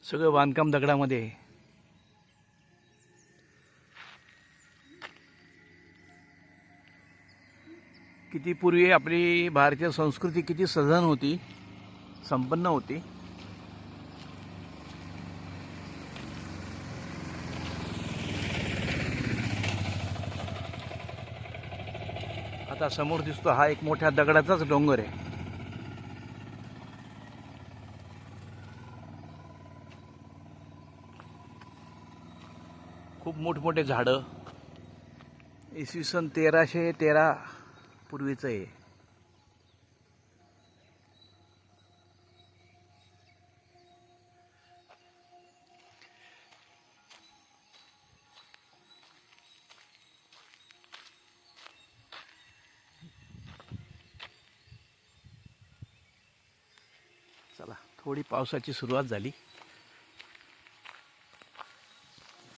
सगळं बांधकाम दगडामध्ये आहे. किती पूर्वी आपली भारतीय संस्कृती किती सधन होती, संपन्न होती. आता समोर दिसतो हा एक मोठ्या दगडाचाच डोंगर आहे. खूप मोठमोठे झाडं. इसवी सन 1313 पूर्वीचं आहे. चला, थोडी पावसाची सुरुवात झाली.